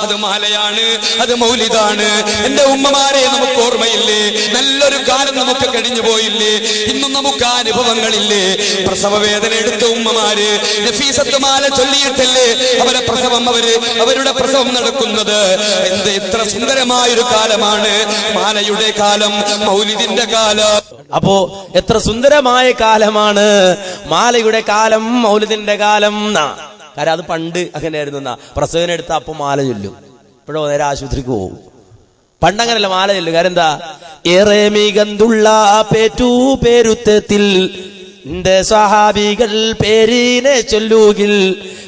അത് മാലയാണ്, അത് മൗലിദാണ്. എന്റെ ഉമ്മമാരെ നമുക്ക് ഓർമ്മയില്ലേ? നല്ലൊരു കാലം നമുക്ക് കഴിഞ്ഞു പോയില്ലേ? ഇന്നും നമുക്ക് അനുഭവങ്ങളില്ലേ? പ്രസവ വേദന എടുത്ത ഉമ്മമാര് നഫീസത്ത് മാല ചൊല്ലിയിട്ടല്ലേ അവരുടെ പ്രസവം നടക്കുന്നത്. എന്ത് ഇത്ര സുന്ദരമായൊരു കാലമാണ് മാലയുടെ കാലം, മൗലിദിന്റെ കാലം. അപ്പോ എത്ര സുന്ദരമായ കാലമാണ് മാലയുടെ കാലം, മൗലിദിന്റെ കാലം. കാരണം അത് പണ്ട് അങ്ങനെയായിരുന്നു. പ്രസവന എടുത്ത അപ്പൊ മാല ചൊല്ലും, ഇപ്പോഴോ നേരെ ആശുപത്രിക്ക് പോകും. പണ്ടങ്ങനല്ല, മാല ചൊല്ലും. കാരണം എന്താ? ഏറെ മികന്തുള്ള പേരുത്തത്തിൽ സ്വഹാബികൾ പേരിനെ ചൊല്ലുകിൽ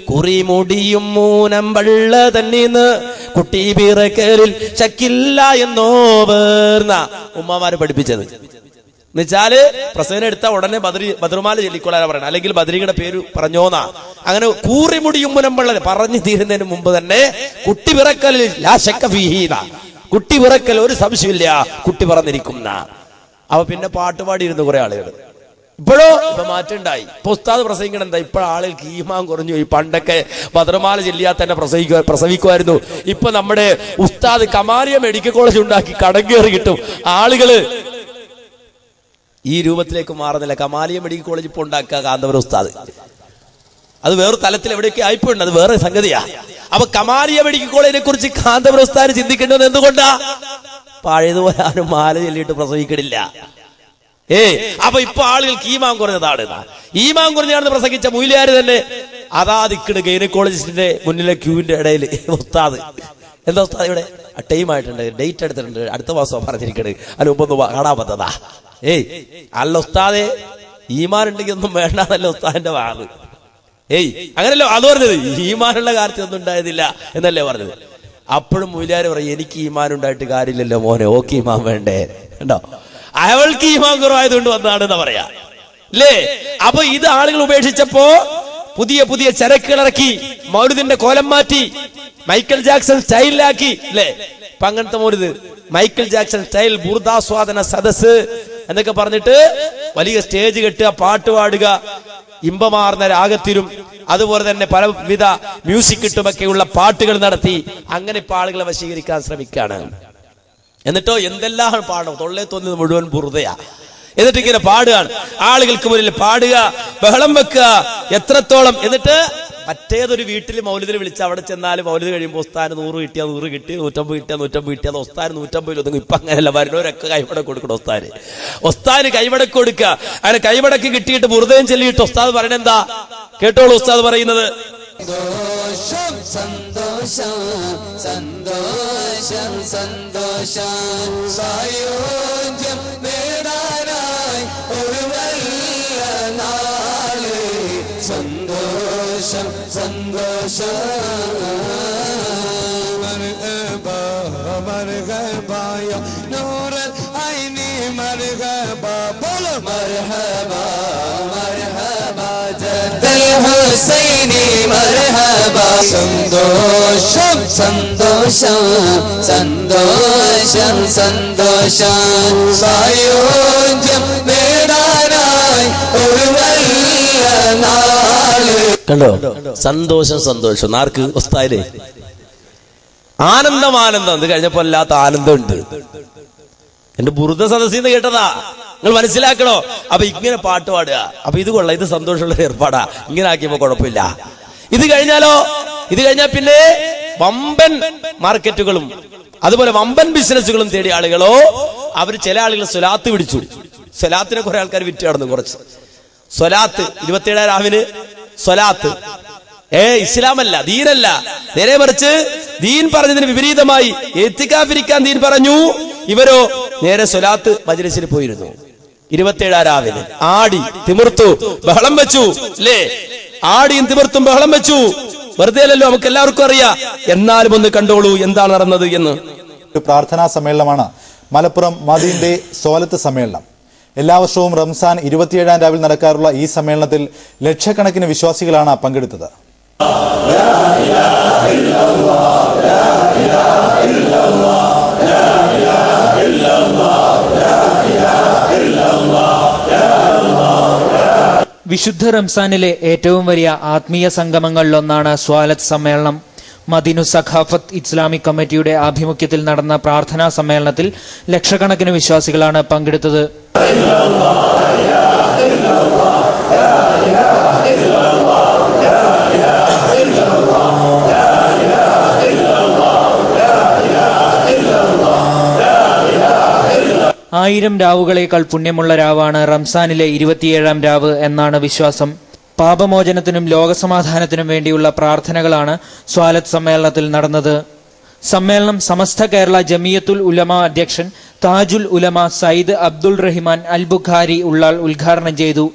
കുറിമുടിയും മൂനം വള്ള തന്നീന്ന് കുട്ടി പിറക്കലിൽ ചക്കില്ല എന്നോവർന്ന ഉമ്മമാര് പഠിപ്പിച്ചത്. എന്നുവെച്ചാല് പ്രസവനം എടുത്ത ഉടനെ ബദറുമാല ചൊല്ലിക്കൊള്ളാനാ പറയണം, അല്ലെങ്കിൽ ബദരിയുടെ പേര് പറഞ്ഞോന്നാ. അങ്ങനെ കൂറിമുടിയും മുനമ്പള്ള പറഞ്ഞു തീരുന്നതിന് മുമ്പ് തന്നെ കുട്ടി പിറക്കലിൽ കുട്ടി പിറക്കൽ ഒരു സംശയമില്ല, കുട്ടി പറന്നിരിക്കുന്ന. അപ്പൊ പിന്നെ പാട്ടുപാടിയിരുന്നു കുറെ ആളുകൾ. ഇപ്പോഴോ ഇപ്പൊ മാറ്റമുണ്ടായി. ഇപ്പൊ ഉസ്താദ് പ്രസംഗിക്കണം എന്താ? ഇപ്പോഴാളുകൾക്ക് ഈമാൻ കുറഞ്ഞു പോയി. പണ്ടൊക്കെ ബദറുമാല ചൊല്ലിയാൽ തന്നെ പ്രസവിക്കുമായിരുന്നു. ഇപ്പൊ നമ്മുടെ ഉസ്താദ് കമാലിയ മെഡിക്കൽ കോളേജ് ഉണ്ടാക്കി കടം കയറി കിട്ടും. ആളുകള് ഈ രൂപത്തിലേക്ക് മാറുന്നില്ല. കമാലിയ മെഡിക്കൽ കോളേജ് ഇപ്പൊ ഉണ്ടാക്കുക കാന്തപുരം ഉസ്താദ്, അത് വേറെ തലത്തിൽ എവിടെയൊക്കെ ആയിപ്പോണ്ട്, അത് വേറെ സംഗതിയാ. അപ്പൊ കമാലിയ മെഡിക്കൽ കോളേജിനെ കുറിച്ച് കാന്തപുരം ഉസ്താദ് ചിന്തിക്കേണ്ടത് എന്തുകൊണ്ടാ? പഴയതുപോലെ ആരും മാല ചൊല്ലിയിട്ട് പ്രസവിക്കണില്ല. അപ്പൊ ഇപ്പൊ ആളുകൾക്ക് ഈമാൻ കുറഞ്ഞതാണ്. ഈമാൻ കുറഞ്ഞാണെന്ന് പ്രസംഗിച്ച മൂല്യാര് തന്നെ അതാ ദിക്കണ് ഗൈനക്കോളജിസ്റ്റിന്റെ മുന്നിലെ ക്യൂവിന്റെ ഇടയിൽ ഉസ്താദ്. എന്താ ഉസ്താദ് ഇവിടെ ടൈം ആയിട്ടുണ്ട്, ഡേറ്റ് എടുത്തിട്ടുണ്ട്, അടുത്ത മാസം പറഞ്ഞിരിക്കണ്, അതിന് മുമ്പൊന്ന് കാണാൻ പറ്റതാ. അല്ല ഉസ്താദെ, ഈമാൻ ഉണ്ടെങ്കിൽ ഒന്നും വേണ്ടെന്നല്ല ഉസ്താദിന്റെ വാദ്. അങ്ങനല്ലോ അത് പറഞ്ഞത്. ഈമാനുള്ള കാര്യത്തിൽ ഒന്നും ഉണ്ടായതില്ല എന്നല്ലേ പറഞ്ഞത്. അപ്പോഴും മൂല്യാര് പറയും, എനിക്ക് ഈമാൻ ഉണ്ടായിട്ട് കാര്യമില്ലല്ലോ മോനെ, ഓക്കെ ഈമാൻ വേണ്ടേ. ഉണ്ടോ? അവൾക്ക് ഈമാൻ കുറവായതുകൊണ്ട് വന്നതാണെന്ന് പറയാ അല്ലേ? അപ്പൊ ഇത് ആളുകൾ ഉപേക്ഷിച്ചപ്പോ പുതിയ പുതിയ ചരക്കുകൾ ഇറക്കി, മൗലിദിന്റെ കോലം മാറ്റി, മൈക്കൽ ജാക്സൺ സ്റ്റൈലിലാക്കി അല്ലേ? ഇപ്പൊ അങ്ങനത്തെ മൗലിദ് മൈക്കൽ ജാക്സൺ സ്റ്റൈൽ ബുർദാസ്വാദന സദസ് എന്നൊക്കെ പറഞ്ഞിട്ട് വലിയ സ്റ്റേജ് കെട്ടുക, പാട്ട് പാടുക, ഇമ്പമാർന്ന രാഗത്തിലും അതുപോലെ തന്നെ പലവിധ മ്യൂസിക് ഇട്ടുമൊക്കെയുള്ള പാട്ടുകൾ നടത്തി അങ്ങനെ ഇപ്പൊ ആളുകളെ വശീകരിക്കാൻ ശ്രമിക്കുകയാണ്. എന്നിട്ടോ എന്തെല്ലാം പാടണം, തൊള്ളേ തോന്നിയത് മുഴുവൻ ബുർദയാ. എന്നിട്ട് ഇങ്ങനെ പാടുകയാണ്, ആളുകൾക്ക് മുന്നിൽ പാടുക, ബഹളം വെക്കുക, എത്രത്തോളം. എന്നിട്ട് മറ്റേതൊരു വീട്ടിൽ മൗലിദിന് വിളിച്ച് അവിടെ ചെന്നാൽ മൗലിദ് കഴിയുമ്പോൾ ഉസ്താന് 100 കിട്ടിയാൽ 100 കിട്ടി, 150 കിട്ടിയാൽ 150 കിട്ടിയാൽ ഉസ്താന് 150 ഒന്നും. ഇപ്പൊ അങ്ങനെയല്ല, വരുന്നവരൊക്കെ കൈവടക്ക് കൊടുക്കണം. ഉസ്താന് കൈവടക്ക് കൊടുക്കുക. അങ്ങനെ കൈവടക്ക് കിട്ടിയിട്ട് ബുർദയും ചൊല്ലിയിട്ട് ഉസ്താദ് പറയണെന്താ കേട്ടോളൂ. ഉസ്താദ് പറയുന്നത് സന്തോഷം സന്തോഷം സന്തോഷം സന്തോഷം സായോജ്യം നേടാനായി ഒരു നല്ല നാള് സന്തോഷം സന്തോഷം മർഹബാ മർഹബായ നൂറൽ ഐനി മർഹബാ ബോലോ മർഹബാ മർഹബാ ജദ്ദൽ ഹുസൈനി മർഹബാ സന്തോഷം സന്തോഷം സന്തോഷം സന്തോഷം സായോജ്യം നേടാനായി ഒരു നല്ല നാള്. കണ്ടോ? സന്തോഷം സന്തോഷം. ആർക്ക്? ഉസ്താദിലെ ആനന്ദം ആനന്ദം. അത് കഴിഞ്ഞപ്പോ അല്ലാത്ത ആനന്ദമുണ്ട്. എന്റെ ബുർദ സദസ്സിന്ന് കേട്ടതാ, നിങ്ങൾ മനസ്സിലാക്കണോ? അപ്പൊ ഇങ്ങനെ പാട്ട് പാടുക, അപ്പൊ ഇത് കൊള്ളാം, ഇത് സന്തോഷമുള്ള ഏർപ്പാടാ. ഇങ്ങനെ ആക്കിയപ്പോ കുഴപ്പമില്ല. ഇത് കഴിഞ്ഞാലോ? ഇത് കഴിഞ്ഞാൽ പിന്നെ വമ്പൻ മാർക്കറ്റുകളും അതുപോലെ വമ്പൻ ബിസിനസ്സുകളും തേടിയ ആളുകളോ, അവര് ചില ആളുകൾ സ്വലാത്ത് പിടിച്ചു. സ്വലാത്തിനെ കുറെ ആൾക്കാർ വിറ്റ് നടന്നു. കുറച്ച് സ്വലാത്ത് 27 രാവിന് സ്വലാത്ത് ഇസ്ലാമല്ല, ദീനല്ല. നേരെ മറിച്ച് ദീൻ പറഞ്ഞതിന് വിപരീതമായി എത്തിക്കാഫിരിക്കാൻ ദീൻ പറഞ്ഞു. ഇവരോ നേരെ സ്വലാത്ത് മജ്ലിസിൽ പോയിരുന്നു. 27 രാവിന് ആടി തിമിർത്തു ബഹളം വെച്ചു അല്ലേ? ആടിയും തിമിർത്തും ബഹളം വെച്ചു. വെറുതെ അല്ലല്ലോ, നമുക്ക് എല്ലാവർക്കും അറിയാം. എന്നാലും ഒന്ന് കണ്ടോളൂ എന്താണ് നടന്നത് എന്ന്. ഒരു പ്രാർത്ഥനാ സമ്മേളനമാണ് മലപ്പുറം മദീന്റെ സോലത്ത് സമ്മേളനം. എല്ലാ വർഷവും റംസാൻ 27 രാവിൽ നടക്കാറുള്ള ഈ സമ്മേളനത്തിൽ ലക്ഷക്കണക്കിന് വിശ്വാസികളാണ് പങ്കെടുത്തത്. വിശുദ്ധ റംസാനിലെ ഏറ്റവും വലിയ ആത്മീയ സംഗമങ്ങളിലൊന്നാണ് സ്വാലത്ത് സമ്മേളനം. മദീനു സഖാഫത്ത് ഇസ്ലാമിക് കമ്മിറ്റിയുടെ ആഭിമുഖ്യത്തിൽ നടന്ന പ്രാർത്ഥനാ സമ്മേളനത്തിൽ ലക്ഷക്കണക്കിന് വിശ്വാസികളാണ് പങ്കെടുത്തത്. ആയിരം രാവുകളേക്കാൾ പുണ്യമുള്ള രാവാണ് റംസാനിലെ 27 രാവ് എന്നാണ് വിശ്വാസം. പാപമോചനത്തിനും ലോകസമാധാനത്തിനും വേണ്ടിയുള്ള പ്രാർത്ഥനകളാണ് സ്വാലത്ത് സമ്മേളനത്തിൽ നടന്നത്. സമ്മേളനം സമസ്ത കേരള ജമിയത്തുൽ ഉലമ അധ്യക്ഷൻ താജുൽ ഉലമ സയ്യിദ് അബ്ദുൾ റഹിമാൻ അൽ ബുഖാരി ഉള്ളാൾ ഉദ്ഘാടനം ചെയ്തു.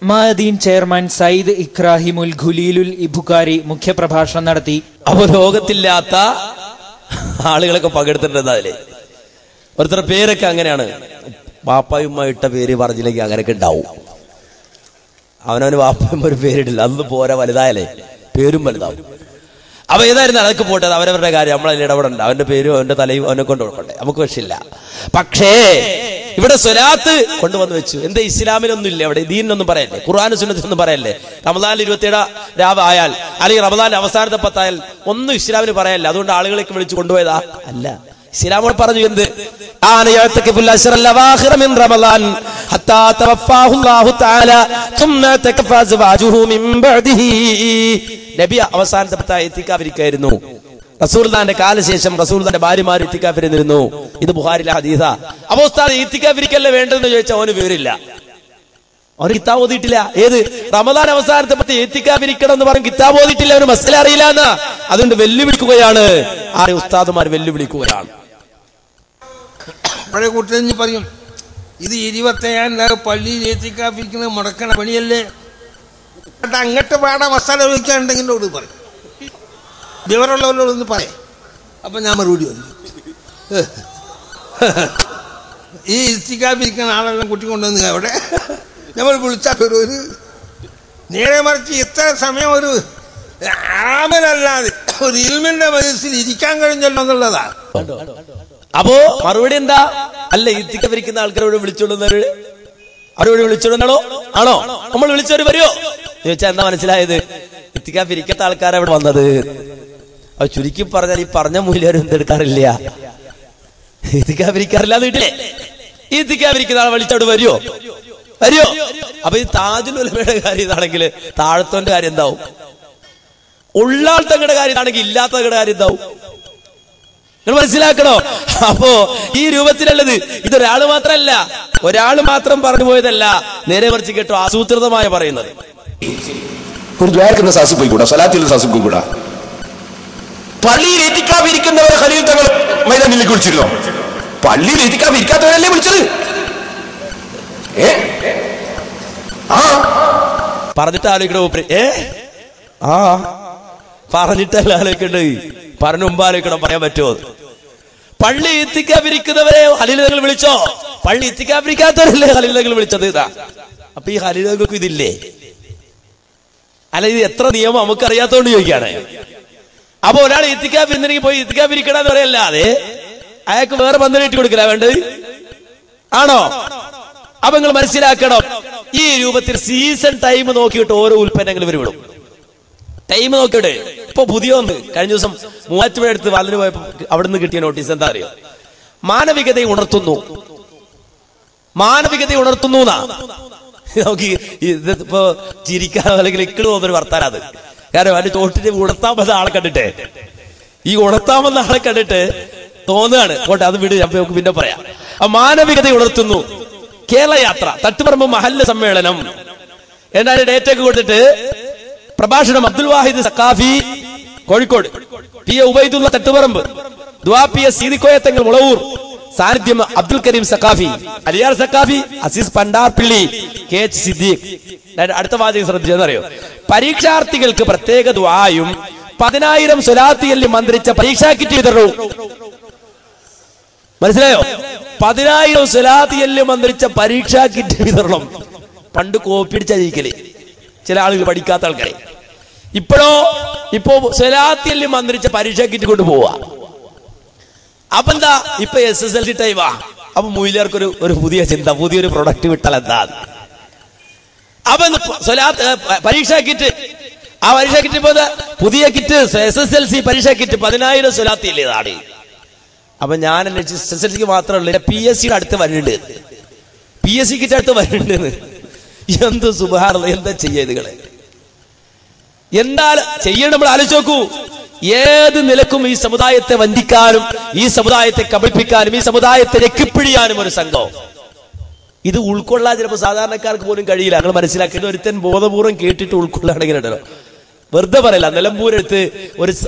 മദീൻ ചെയർമാൻ സയ്യിദ് ഇക്രാഹിമുൽ ഖുലീലുൽ ഇബുഖാരി മുഖ്യപ്രഭാഷണം നടത്തി. അപ്പൊ ലോകത്തില്ലാത്ത ആളുകളൊക്കെ പങ്കെടുത്തിട്ടുണ്ട്. അതില് ഒരുത്തര പേരൊക്കെ അങ്ങനെയാണ്. വാപ്പായുമ്മ ഇട്ട പേര് പറഞ്ഞില്ലെങ്കിൽ അങ്ങനെയൊക്കെ ഉണ്ടാവും. അവനവന് വാപ്പയും ഒരു പേരിടില്ല, അതൊന്നും പോരാ, വലുതായാലേ പേരും വലുതാവും. അപ്പൊ ഏതായിരുന്നാലും അതൊക്കെ പോട്ടെ, അവരവരുടെ കാര്യം, നമ്മളതിൽ ഇടപെടണ്ട. അവന്റെ പേരും അവന്റെ തലയും അവനെ കൊണ്ട് കൊടുക്കണ്ടേ, നമുക്ക് വിഷയമില്ല. പക്ഷേ ഇവിടെ സ്വലാത്ത് കൊണ്ടുവന്ന് വെച്ചു. എന്താ ഇസ്ലാമിലൊന്നും ഇല്ല, അവിടെ ദീനൊന്നും പറയല്ലേ, ഖുർആൻ സുന്നത്തൊന്നും പറയല്ലേ. റമദാനിൽ 27 രാവ് ആയാൽ അല്ലെങ്കിൽ റമദാന്റെ അവസാനത്തെ 10 ആയാൽ ഒന്നും ഇസ്ലാമിന് പറയല്ല. അതുകൊണ്ട് ആളുകളേക്ക് വിളിച്ചു കൊണ്ടുപോയതാ അല്ല. ഇസ്ലാമോട് പറഞ്ഞു എന്ത്? നബി അവസാനത്തെ ഇത്തിക്കാഫിരിക്കായിരുന്നു. റസൂലുള്ളാഹിന്റെ കാലശേഷം റസൂലുള്ളാഹിന്റെ ഭാര്യമാർ ഇത്തിക്കാഫിരുന്നിരുന്നു. ഇത് ബുഖാരിയിലെ ഹദീസാ. അപ്പൊ ഉസ്താദ് ഇത്തിക്കാഫിരിക്കല്ലേ വേണ്ടതെന്ന് ചോദിച്ചാൽ അവന് വിവരില്ല, അവന് കിതാബ് ഓതിയിട്ടില്ല. ഏത് റമദാൻ അവസാനത്തെ ഇത്തിക്കാഫിരിക്കണം എന്ന് പറഞ്ഞ് കിതാബ് ഓതിയിട്ടില്ല, അവന് മസല അറിയില്ല എന്നാ. അതുകൊണ്ട് വെല്ലുവിളിക്കുകയാണ്. ആരെ ഉസ്താദുമാർ വെല്ലുവിളിക്കുകയാണ്. പഴയ കൂട്ടത്തിൽ പറയും, ഇത് 27 പള്ളിയിൽ ഏത്തിക്കാഫിരിക്കുന്നത് മുടക്കണ പണിയല്ലേ, അങ്ങോട്ട് പാടാ മസാല ഒഴിക്കാനുണ്ടെങ്കിലോട് പറയും, വിവരമുള്ളവരോടൊന്ന് പറയാം. അപ്പൊ ഞാൻ മറുപടി വന്നു, ഈ ഇത്തിക്കാപ്പിരിക്കുന്ന ആളെല്ലാം കൂട്ടിക്കൊണ്ടുവന്ന് അവിടെ നമ്മൾ വിളിച്ചാൽ ഒരു നേരെ മറിച്ച് ഇത്ര സമയം ഒരു ആമലല്ലാതെ ഒരു ഇൽമിന്റെ മനസ്സിൽ ഇരിക്കാൻ കഴിഞ്ഞല്ലോ എന്നുള്ളതാണ്. അപ്പോ മറുപടി എന്താ? അല്ല, ഇത്തിക്കാപ്പിരിക്കുന്ന ആൾക്കാരോട് വിളിച്ചോണ്ടുന്നവര് അവരോട് വിളിച്ചോണ്ടാണോ? ആണോ? നമ്മൾ വിളിച്ചവര് വരുമോ ചോദിച്ചാൽ എന്താ മനസ്സിലായത്? ഇത്തിക്കാപ്പിരിക്കാത്ത ആൾക്കാരവിടെ വന്നത്. അത് ചുരുക്കി പറഞ്ഞാൽ ഈ പറഞ്ഞ മൂല്യം എന്തെടുക്കാറില്ല, ഇത്തിക്കാപ്പിരിക്കാറില്ല വീട്ടിലെ. ഈ ഇത്തിക്കാപ്പിരിക്കുന്ന ആളെ വിളിച്ചോട് വരുമോ? വരുമോ? അപ്പൊ ഈ താജുൽ ഉലമയുടെ കാര്യം ഇതാണെങ്കിൽ താഴത്തോന്റെ കാര്യം എന്താവും? ഉള്ളാൾ തങ്ങളുടെ കാര്യം ഇതാണെങ്കിൽ ഇല്ലാത്ത തങ്ങളുടെ കാര്യം എന്താവും? നിങ്ങൾ മനസ്സിലാക്കണോ? അപ്പോ ഈ രൂപത്തിലുള്ളത് ഇതൊരാള് മാത്രമല്ല, ഒരാള് മാത്രം പറഞ്ഞു പോയതല്ല, നേരെ മറിച്ച് കേട്ടോ ആസൂത്രിതമായ പറയുന്നത്. ഒരു ദ്വാരക്കുന്ന സാസി പോയിക്കൂടാ, സലാത്തിൽ സാസി പോയിക്കൂടാ. പള്ളിയിൽ എത്തിക്കാതിരിക്കുന്നവരെ ഖലീൽ തങ്ങൾ മൈതാനിലേക്ക് വിളിച്ചിരുന്നോ? പള്ളിയിൽ എത്തിക്കാതിരിക്കാത്തവരല്ലേ വിളിച്ചത്? പറഞ്ഞിട്ട് ആലോചിക്കണോ? പറഞ്ഞിട്ടല്ല ആലോചിക്കണ്ട്, പറഞ്ഞ മുമ്പ് ആലോചിക്കണം. പറയാൻ പറ്റുമോ? പള്ളി എത്തിക്കാതിരിക്കുന്നവരെ ഖലീൽ തങ്ങൾ വിളിച്ചോ? പള്ളി എത്തിക്കാതിരിക്കാത്തവരല്ലേ ഖലീൽ തങ്ങൾ വിളിച്ചത്? ഇതാ. അപ്പൊ ഈ ഖലീൽ തങ്ങൾക്ക് ഇതില്ലേ? അല്ല, ഇത് എത്ര നിയമം നമുക്കറിയാത്തോണ്ട് ചോദിക്കാണ്. അപ്പൊ ഒരാൾ എത്തിക്കാതിരുന്നെങ്കിൽ പോയി എത്തിക്കാതിരിക്കണമെന്ന് പറയല്ലാതെ അയാൾക്ക് വേറെ പന്തലിട്ട് കൊടുക്കില്ല വേണ്ടത്, ആണോ? അപ്പൊ നിങ്ങൾ മനസ്സിലാക്കണം, ഈ രൂപത്തിൽ സീസൺ ടൈം നോക്കിയിട്ട് ഓരോ ഉൽപ്പന്നങ്ങൾ ഇവർ വിടും. ടൈം നോക്കിയിട്ട് ഇപ്പൊ പുതിയ ഒന്ന് കഴിഞ്ഞ ദിവസം മൂവാറ്റുപുഴ അടുത്ത് വലന് പോയപ്പോ അവിടുന്ന് കിട്ടിയ നോട്ടീസ് എന്താ അറിയോ? മാനവികതയെ ഉണർത്തുന്നു, മാനവികതയെ ഉണർത്തുന്നു എന്നാ. നോക്കി ഇതിപ്പോ ചിരിക്കാൻ അല്ലെങ്കിൽ ഇക്കിട് പോകുന്നൊരു വർത്താനത്. കാരണം അതിന്റെ തോട്ടിട്ട് ഉണർത്താൻ വന്ന ആളെ കണ്ടിട്ട്, ഈ ഉണർത്താൻ വന്ന ആളെ കണ്ടിട്ട് തോന്നുകയാണ്. കോട്ടെ, അത് വിട്, നമുക്ക് പിന്നെ പറയാം. ആ മാനവികതയെ ഉണർത്തുന്നു. കേരള യാത്ര, തട്ടുപറമ്പ് മഹല്ല് സമ്മേളനം എന്നാലും ഡേറ്റ് ഒക്കെ കൊടുത്തിട്ട് പ്രഭാഷണം അബ്ദുൽ വാഹിദ് സഖാഫി കോഴിക്കോട്, പി എ ഉബൈദുള്ള തട്ടുപറമ്പ്, ദുആ പി എ സീതിക്കോയത്തങ്ങൾ മുളവൂർ, സാന്നിധ്യം അബ്ദുൽ കരീം സഖാഫി, അലിയാർ സഖാഫി, അസീസ് പണ്ടാർപ്പിള്ളി, കെ എച്ച് സിദ്ദീഖ്. അടുത്ത വാചകം ശ്രദ്ധിച്ചെന്നറിയോ? പരീക്ഷാർത്ഥികൾക്ക് പ്രത്യേക ദുആയും 10,000 സ്വലാത്തിയല്ലി മന്ത്രിച്ച പരീക്ഷാ കിറ്റ് വിതരണവും. മനസ്സിലായോ? 10,000 സ്വലാത്തിയല്ലി മന്ത്രിച്ച പരീക്ഷാ കിറ്റ് വിതരണം. പണ്ട് കോപ്പി അടിച്ച ജയിക്കല് ചില ആളുകൾ, പഠിക്കാത്ത ആൾക്കാരെ. ഇപ്പോ സ്വലാത്തിയല്ലി മന്ത്രിച്ച പരീക്ഷാ കിറ്റ് കൊണ്ട് പോവാ. അപ്പൊ എന്താ? ഇപ്പൊ SSLC ടൈമാ. അപ്പൊ മൂല്യർക്കൊരു പുതിയ ചിന്ത, പുതിയൊരു പ്രൊഡക്റ്റ് വിട്ടാൽ എന്താ? അപ്പൊ പരീക്ഷാ കിറ്റ്, ആ പരീക്ഷാ കിറ്റ് ഇപ്പൊ പുതിയ കിറ്റ് SSLC പരീക്ഷാ കിറ്റ് 10,000 സ്വലാത്തിയല്ലേ ഇതാണ്. അപ്പൊ ഞാൻ SSLCക്ക് മാത്രമല്ല, PSC അടുത്ത് വരുന്നുണ്ട്, PSC കിറ്റ് അടുത്ത് വരുന്നുണ്ട്. എന്ത് സുബ്ഹാനല്ലാഹ്, എന്താ ചെയ്യാ ഇതുകളെ? എന്താ ചെയ്യണം? നമ്മൾ ആലോചിച്ച് നോക്കൂ. ഏത് നിലക്കും ഈ സമുദായത്തെ വഞ്ചിക്കാനും, ഈ സമുദായത്തെ കബളിപ്പിക്കാനും, ഈ സമുദായത്തെ രക്കിപ്പിഴിയാനും ഒരു സംഘം. ഇത് ഉൾക്കൊള്ളാൻ ചിലപ്പോൾ സാധാരണക്കാർക്ക് പോലും കഴിയില്ല. നിങ്ങൾ മനസ്സിലാക്കേണ്ട, ഒരുത്തൻ ബോധപൂർവ്വം കേട്ടിട്ട് ഉൾക്കൊള്ളാണെങ്കിൽ ഉണ്ടല്ലോ, വെറുതെ പറയില്ല. നിലമ്പൂരെടുത്ത്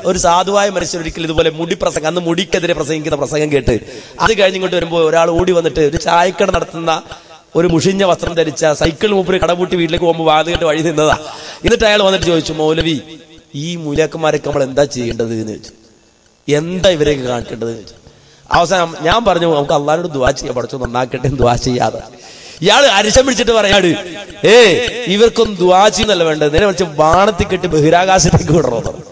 ഒരു സാധുവായ മനുഷ്യൻ ഒരിക്കലും ഇതുപോലെ മുടി പ്രസംഗം, അന്ന് മുടിക്കെതിരെ പ്രസംഗിക്കുന്ന പ്രസംഗം കേട്ട് അത് കഴിഞ്ഞിങ്ങോട്ട് വരുമ്പോൾ ഒരാൾ ഓടി വന്നിട്ട് ഒരു ചായക്കട നടത്തുന്ന ഒരു മുഷിഞ്ഞ വസ്ത്രം ധരിച്ച സൈക്കിൾ മൂപ്പര് കടപൂട്ടി വീട്ടിലേക്ക് പോകുമ്പോൾ വാതുകെട്ട് വഴി നിന്നതാ. എന്നിട്ട് അയാൾ വന്നിട്ട് ചോദിച്ചു, മൗലവി, ഈ മൂലക്കന്മാരൊക്കെ നമ്മൾ എന്താ ചെയ്യേണ്ടത് എന്ന് ചോദിച്ചു. എന്താ ഇവരെയൊക്കെ കാണിക്കേണ്ടത് എന്ന് ചോദിച്ചു. അവസാനം ഞാൻ പറഞ്ഞു, നമുക്ക് അള്ളാഹുവോട് ദുആ ചെയ്യാൻ, പഠിച്ചു നന്നാക്കട്ടെ, ദുആ ചെയ്യാതെ. ഇയാള് അരിശം പിടിച്ചിട്ട് പറയാട്, ഇവർക്കൊന്നും ദുആ ചെയ്യുന്നല്ല വേണ്ടത്, നേരെ വിളിച്ച് ബാണത്തിൽ കെട്ടി ബഹിരാകാശത്തേക്ക് വിടണമെന്ന്.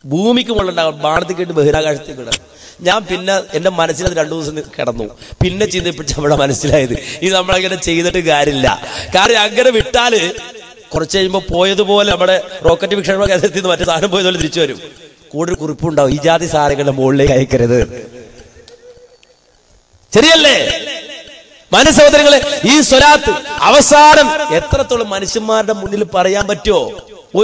ഭൂമിക്ക് മുകളിലുണ്ടാകും, ബാണത്തിൽ കെട്ടി ബഹിരാകാശത്തേക്ക് വിടണം. ഞാൻ പിന്നെ എന്റെ മനസ്സിലത് 2 ദിവസം കിടന്നു. പിന്നെ ചിന്തിപ്പിച്ച് നമ്മുടെ മനസ്സിലായത്, ഇത് നമ്മളങ്ങനെ ചെയ്തിട്ട് കാര്യമില്ല. കാരണം അങ്ങനെ വിട്ടാല് കുറച്ച് കഴിയുമ്പോൾ പോയതുപോലെ നമ്മുടെ റോക്കറ്റ് വിക്ഷേപണ കേന്ദ്രത്തിൽ നിന്ന് മറ്റു സാധനം പോയതുപോലെ തിരിച്ചു വരും. കൂടുതൽ കുറിപ്പുണ്ടാവും, ഈ ജാതി സാധനങ്ങളുടെ മുകളിലേക്ക് അയക്കരുത്. ശരിയല്ലേ മനസ്സഹോദരങ്ങളെ? ഈ സ്വലാത്ത് അവസാനം എത്രത്തോളം മനുഷ്യന്മാരുടെ മുന്നിൽ പറയാൻ പറ്റുമോ?